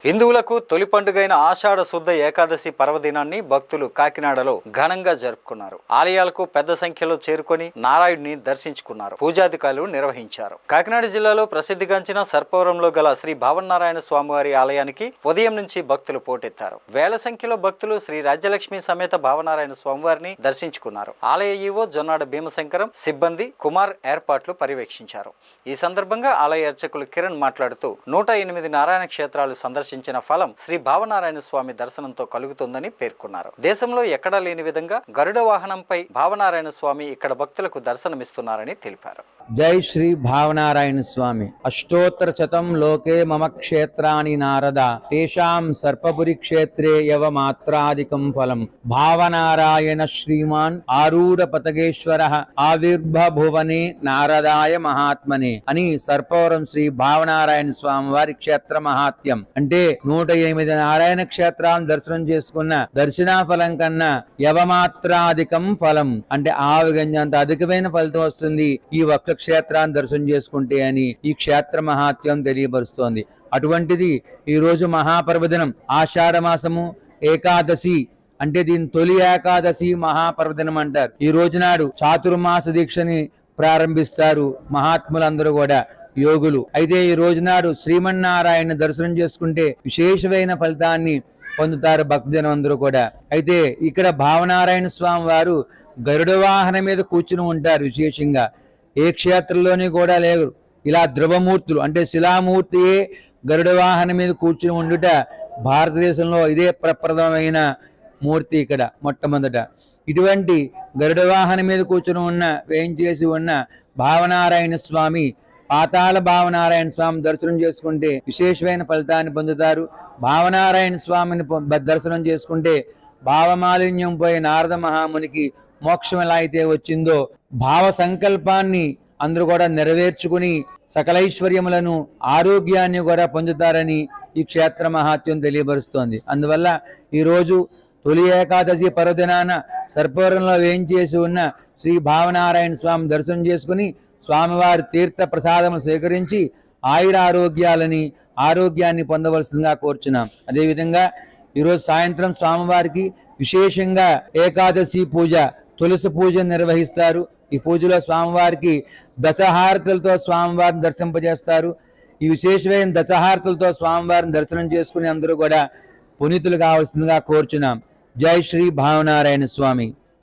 హిందువులకు తొలి పండుగైన ఆషాఢ శుద్ధ ఏకాదశి పర్వదినాన్ని భక్తులు కాకినాడలో ఘనంగా జరుపుకున్నారు. ఆలయాలకు పెద్ద సంఖ్యలో చేరుకొని నారాయణుని దర్శించుకున్నారు. పూజాధికారులు నిర్వహించారు. కాకినాడ జిల్లాలో ప్రసిద్ధిగాంచిన సర్పవరంలో గల శ్రీ భావనారాయణ స్వామివారి ఆలయానికి ఉదయం నుంచి భక్తులు పోటెత్తారు. వేల సంఖ్యలో భక్తులు శ్రీ రాజ్యలక్ష్మి సమేత భావనారాయణ స్వామివారిని దర్శించుకున్నారు. ఆలయ ఈవో జొన్నాడ భీమశంకరం, సిబ్బంది కుమార్ ఏర్పాట్లు పర్యవేక్షించారు. ఈ సందర్భంగా ఆలయ అర్చకులు కిరణ్ మాట్లాడుతూ 108 నారాయణ క్షేత్రాలు సందర్శించిన ఫలం శ్రీ భావనారాయణ స్వామి దర్శనంతో కలుగుతుందని పేర్కొన్నారు. దేశంలో ఎక్కడా లేని విధంగా గరుడ వాహనంపై భావనారాయణ స్వామి ఇక్కడ భక్తులకు దర్శనమిస్తున్నారని తెలిపారు. జై శ్రీ భావనారాయణ స్వామి. అష్టోత్తర శతం లోకే మమ క్షేత్రాని నారద తేషాం సర్పపురి క్షేత్రే యవ మాత్రాధికం ఫలం భావనారాయణ శ్రీమాన్ ఆరూఢ పతగేశ్వర ఆవిర్భువనే నారదాయ మహాత్మనే అని సర్పవరం శ్రీ భావనారాయణ స్వామి వారి క్షేత్ర మహాత్యం. అంటే 108 నారాయణ క్షేత్రాలను దర్శనం చేసుకున్న దర్శనా ఫలం కన్నా యవమాత్రాధికం ఫలం అంటే ఆవిగంజంత అధికమైన ఫలితం వస్తుంది ఈ ఒక్క క్షేత్రాన్ని దర్శనం చేసుకుంటే అని ఈ క్షేత్ర మహాత్యం తెలియపరుస్తోంది. అటువంటిది ఈ రోజు మహాపర్వదినం ఆషాఢ మాసము ఏకాదశి అంటే దీని తొలి ఏకాదశి మహాపర్వదినం అంటారు. ఈ రోజు నాడు చాతుర్మాస దీక్షని ప్రారంభిస్తారు మహాత్ములందరూ కూడా యోగులు. అయితే ఈ రోజునాడు శ్రీమన్నారాయణ దర్శనం చేసుకుంటే విశేషమైన ఫలితాన్ని పొందుతారు భక్తజనం అందరూ కూడా. అయితే ఇక్కడ భావనారాయణ స్వామి వారు గరుడ వాహనం మీద కూర్చుని ఉంటారు. విశేషంగా ఏ క్షేత్రంలోని కూడా లేరు ఇలా ధ్రువమూర్తులు అంటే శిలామూర్తియే గరుడ వాహనం మీద కూర్చుని ఉండుట భారతదేశంలో ఇదే ప్రప్రథమైన మూర్తి. ఇక్కడ మొట్టమొదట ఇటువంటి గరుడ వాహనం మీద కూర్చుని ఉన్న వేయించేసి ఉన్న భావనారాయణ స్వామి పాతాళ భావనారాయణ స్వామి దర్శనం చేసుకుంటే విశేషమైన ఫలితాన్ని పొందుతారు. భావనారాయణ స్వామిని దర్శనం చేసుకుంటే భావమాలిన్యం పోయి నారద మహామునికి మోక్షం ఎలా అయితే వచ్చిందో భావ సంకల్పాన్ని అందరూ కూడా నెరవేర్చుకుని సకలైశ్వర్యములను ఆరోగ్యాన్ని కూడా పొందుతారని ఈ క్షేత్ర మహాత్యం తెలియపరుస్తోంది. అందువల్ల ఈరోజు తొలి ఏకాదశి పర్వదినాన సర్పవరంలో వేయించేసి ఉన్న శ్రీ భావనారాయణ స్వామి దర్శనం చేసుకుని స్వామివారి తీర్థ ప్రసాదము స్వీకరించి ఆరోగ్యాన్ని పొందవలసిందిగా కోరుచున్నాం. అదేవిధంగా ఈరోజు సాయంత్రం స్వామివారికి విశేషంగా ఏకాదశి పూజ తులసి పూజ నిర్వహిస్తారు. ఈ పూజలో స్వామివారికి దశహారతులతో స్వామివారిని దర్శింపజేస్తారు. ఈ విశేషమైన దశహారతులతో స్వామివారిని దర్శనం చేసుకుని అందరూ కూడా పునీతులు కావాల్సిందిగా కోరుచున్నాం. జై శ్రీ భావనారాయణ స్వామి.